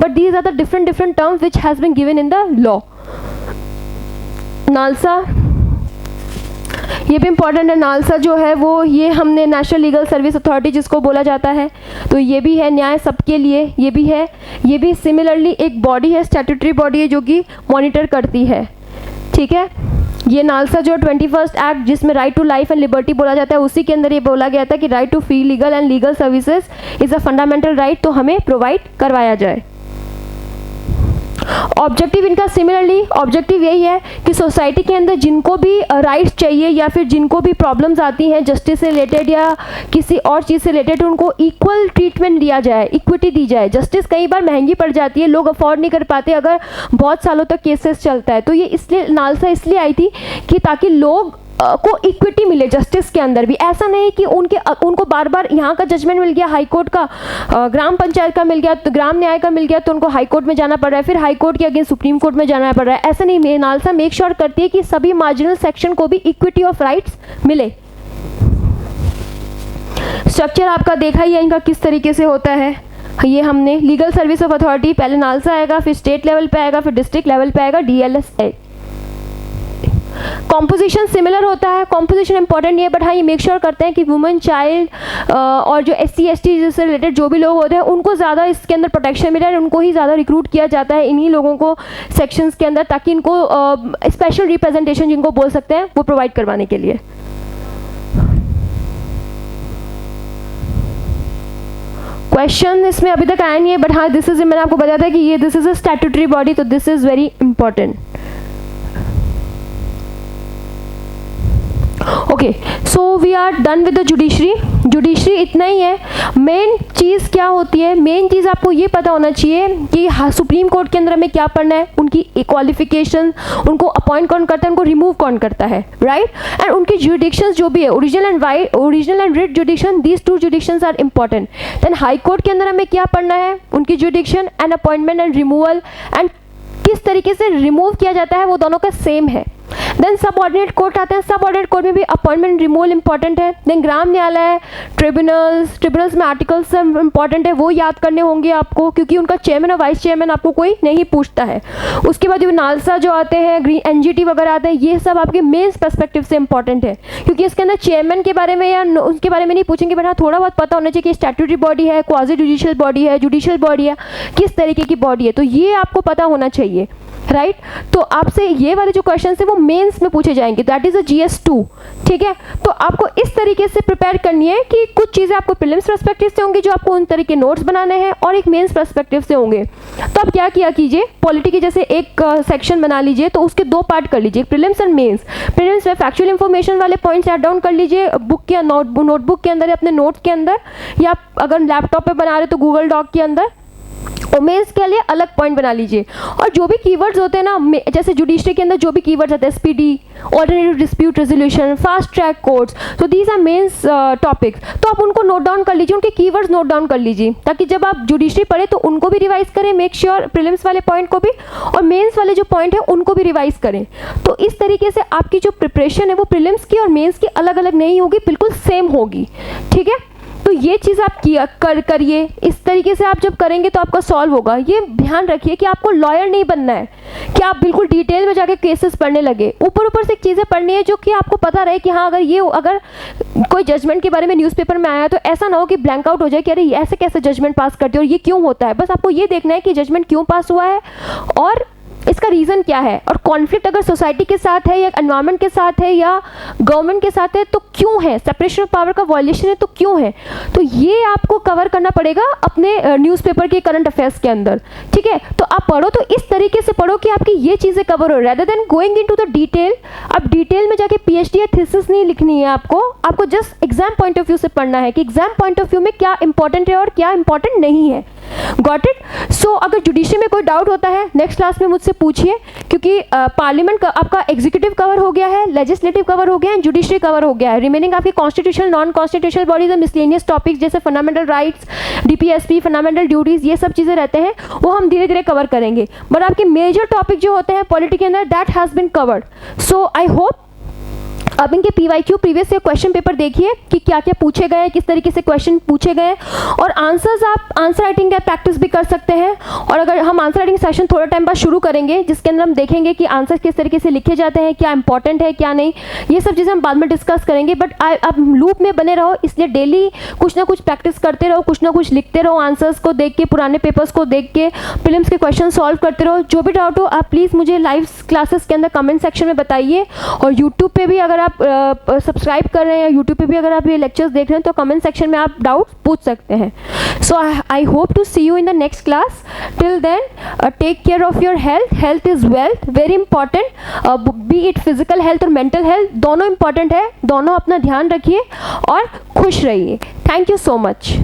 but these are the different terms which has been given in the law. NALSA, ये भी important है। NALSA जो है वो ये हमने नेशनल लीगल सर्विस अथॉरिटी जिसको बोला जाता है, तो ये भी है न्याय सबके लिए, ये भी है। ये भी सिमिलरली एक बॉडी है, स्टैट्यूटरी बॉडी है जो कि मॉनिटर करती है, ठीक है। ये नालसा जो 21st एक्ट जिसमें right to life and liberty बोला जाता है, उसी के अंदर ये बोला गया था कि right to free legal and legal services is a fundamental right, तो हमें प्रोवाइड करवाया जाए। ऑब्जेक्टिव इनका सिमिलरली ऑब्जेक्टिव यही है कि सोसाइटी के अंदर जिनको भी राइट्स चाहिए या फिर जिनको भी प्रॉब्लम्स आती हैं जस्टिस से रिलेटेड या किसी और चीज़ से रिलेटेड, उनको इक्वल ट्रीटमेंट दिया जाए, इक्विटी दी जाए। जस्टिस कई बार महंगी पड़ जाती है, लोग अफोर्ड नहीं कर पाते अगर बहुत सालों तक केसेस चलता है, तो ये इसलिए नालसा इसलिए आई थी कि ताकि लोग को इक्विटी मिले जस्टिस के अंदर भी। ऐसा नहीं कि उनको बार बार यहाँ का जजमेंट मिल गया, हाई कोर्ट का, ग्राम पंचायत का मिल गया, तो ग्राम न्याय का मिल गया, तो उनको हाई कोर्ट में जाना पड़ रहा है, फिर हाई कोर्ट के अगेंस्ट सुप्रीम कोर्ट में जाना पड़ रहा है। ऐसा नहीं, नालसा मेक श्योर करती है कि सभी मार्जिनल सेक्शन को भी इक्विटी ऑफ राइट्स मिले। स्ट्रक्चर आपका देखा ही है इनका किस तरीके से होता है। ये हमने लीगल सर्विस ऑफ अथॉरिटी, पहले नालसा आएगा, फिर स्टेट लेवल पे आएगा, फिर डिस्ट्रिक्ट लेवल पे आएगा DLSA। कॉम्पोजिशन सिमिलर होता है, कॉम्पोजिशन इंपॉर्टेंट नहीं है, बट हाँ ये मेक श्योर करते हैं कि वुमेन, चाइल्ड और जो SC ST से रिलेटेड जो भी लोग होते हैं उनको ज़्यादा इसके अंदर प्रोटेक्शन मिले, उनको ही ज़्यादा रिक्रूट किया जाता है इन्हीं लोगों को सेक्शंस के अंदर, ताकि इनको स्पेशल रिप्रेजेंटेशन जिनको बोल सकते हैं वो प्रोवाइड करवाने के लिए। क्वेश्चन इसमें अभी तक आया नहीं है, बट हाँ दिस इज, मैंने आपको बताया था कि ये this is a statutory body, तो this is very important. Okay, so we are done with the judiciary. Judiciary इतना ही है। मेन चीज़ क्या होती है, मेन चीज़ आपको ये पता होना चाहिए कि सुप्रीम कोर्ट के अंदर हमें क्या पढ़ना है, उनकी क्वालिफिकेशन, उनको अपॉइंट कौन करता है, उनको रिमूव कौन करता है, राइट, एंड उनकी जुडिक्शंस जो भी है, original and writ jurisdiction, these two jurisdictions are important. Then high court के अंदर हमें क्या पढ़ना है, उनकी jurisdiction and appointment and removal, and किस तरीके से रिमूव किया जाता है वो दोनों का सेम है। देन सब ऑर्डिनेट कोर्ट आते हैं, सब ऑर्डिनेट कोर्ट में भी अपॉइंटमेंट रिमूवल इंपॉर्टेंट है। देन ग्राम न्यायालय, ट्रिब्यूनल्स में आर्टिकल्स इंपॉर्टेंट है, वो याद करने होंगे आपको, क्योंकि उनका चेयरमैन और वाइस चेयरमैन आपको कोई नहीं पूछता है। उसके बाद नालसा जो आते हैं, NGT वगैरह आते हैं, ये सब आपके मेंस पर्सपेक्टिव से इंपॉर्टेंट है, क्योंकि इसके अंदर चेयरमैन के बारे में या उसके बारे में नहीं पूछेंगे, बट हाँ थोड़ा बहुत पता होना चाहिए कि स्टैट्यूटरी बॉडी है, क्वाजी जुडिशियल बॉडी है, जुडिशियल बॉडी है, किस तरीके की बॉडी है, तो ये आपको पता होना चाहिए, राइट। तो आपसे ये वाले जो क्वेश्चन है वो मेंस में पूछे जाएंगे, दैट इज अ GS2, ठीक है। तो आपको इस तरीके से प्रिपेयर करनी है कि कुछ चीज़ें आपको प्रीलिम्स पर्सपेक्टिव से होंगी जो आपको उन तरह के नोट्स बनाने हैं, और एक मेंस पर्सपेक्टिव से होंगे। तो आप क्या किया कीजिए, पॉलिटी के जैसे एक सेक्शन बना लीजिए, तो उसके 2 पार्ट कर लीजिए, प्रीलिम्स एंड मेंस। प्रीलिम्स में फैक्चुअल इन्फॉर्मेशन वाले पॉइंट्स ऐड डाउन कर लीजिए बुक के नोटबुक के अंदर या अपने नोट्स के अंदर, या अगर लैपटॉप पे बना रहे तो गूगल डॉक के अंदर, और मेंस के लिए अलग पॉइंट बना लीजिए। और जो भी कीवर्ड्स होते हैं ना, जैसे जुडिशरी के अंदर जो भी कीवर्ड्स आते हैं, SPD, alternative dispute resolution, fast track courts, तो दीज आर मेंस टॉपिक्स, तो आप उनको नोट डाउन कर लीजिए, उनके कीवर्ड्स नोट डाउन कर लीजिए, ताकि जब आप जुडिशरी पढ़े तो उनको भी रिवाइज करें, मेक श्योर प्रीलिम्स वाले पॉइंट को भी और मेंस वाले जो पॉइंट है उनको भी रिवाइज करें। तो इस तरीके से आपकी जो प्रिपरेशन है वो प्रीलिम्स की और मेंस की अलग अलग नहीं होगी, बिल्कुल सेम होगी, ठीक है। तो ये चीज़ आप करिए, इस तरीके से आप जब करेंगे तो आपका सॉल्व होगा। ये ध्यान रखिए कि आपको लॉयर नहीं बनना है कि आप बिल्कुल डिटेल में जाके केसेस पढ़ने लगे, ऊपर से चीज़ें पढ़नी है जो कि आपको पता रहे कि हाँ अगर कोई जजमेंट के बारे में न्यूज़पेपर में आया तो ऐसा ना हो कि ब्लैंक आउट हो जाए कि अरे ऐसे कैसे जजमेंट पास करते हो और ये क्यों होता है। बस आपको ये देखना है कि जजमेंट क्यों पास हुआ है और इसका रीज़न क्या है, और कॉन्फ्लिक्ट अगर सोसाइटी के साथ है या एनवायरनमेंट के साथ है या गवर्नमेंट के साथ है तो क्यों है, सेपरेशन ऑफ पावर का वायलेशन है तो क्यों है। तो ये आपको कवर करना पड़ेगा अपने न्यूज़पेपर के करंट अफेयर्स के अंदर, ठीक है। तो आप पढ़ो तो इस तरीके से पढ़ो कि आपकी ये चीज़ें कवर हो, rather than going into the detail. अब डिटेल में जाके PhD या थीसिस नहीं लिखनी है आपको just exam point of view से पढ़ना है कि एग्जाम पॉइंट ऑफ व्यू में क्या इंपॉर्टेंट है और क्या इंपॉर्टेंट नहीं है। Got it. सो अगर जुडिशरी में कोई डाउट होता है नेक्स्ट क्लास में मुझसे पूछिए, क्योंकि पार्लियामेंट का आपका एग्जीक्यूटिव कवर हो गया है, लेजिस्लेटिव कवर हो गया है, जुडिशरी कवर हो गया है। रिमेनिंग आपके कॉन्स्टिट्यूशनल, नॉन कॉन्स्टिट्यूशनल बॉडीज और मिसलेनियस टॉपिक्स जैसे fundamental rights, DPSP, fundamental duties, ये सब चीज़ें रहते हैं, वो हम धीरे धीरे कवर करेंगे। बट आपके मेजर टॉपिक जो होते हैं पॉलिटी के अंदर, that has been covered. So I hope अब इनके PYQ previous year question paper देखिए कि क्या क्या पूछे गए हैं, किस तरीके से क्वेश्चन पूछे गए, और आंसर्स आप आंसर राइटिंग का प्रैक्टिस भी कर सकते हैं। और अगर हम आंसर राइटिंग सेशन थोड़ा टाइम बाद शुरू करेंगे, जिसके अंदर हम देखेंगे कि आंसर किस तरीके से लिखे जाते हैं, क्या इंपॉर्टेंट है क्या नहीं, ये सब चीज़ें हम बाद में डिस्कस करेंगे। बट आप लूप में बने रहो, इसलिए डेली कुछ ना कुछ प्रैक्टिस करते रहो, कुछ ना कुछ लिखते रहो, आंसर्स को देख के, पुराने पेपर्स को देख के, प्रीलिम्स के क्वेश्चन सॉल्व करते रहो। जो भी डाउट हो आप प्लीज़ मुझे लाइव क्लासेस के अंदर कमेंट सेक्शन में बताइए। और यूट्यूब पे भी अगर आप सब्सक्राइब कर रहे हैं, यूट्यूब पे भी अगर आप ये लेक्चर्स देख रहे हैं, तो कमेंट सेक्शन में आप डाउट पूछ सकते हैं। So I hope to see you in the next class. Till then take care of your health. Health is wealth, very important. Be it physical health और मेंटल हेल्थ, दोनों important है। दोनों अपना ध्यान रखिए और खुश रहिए। Thank you so much.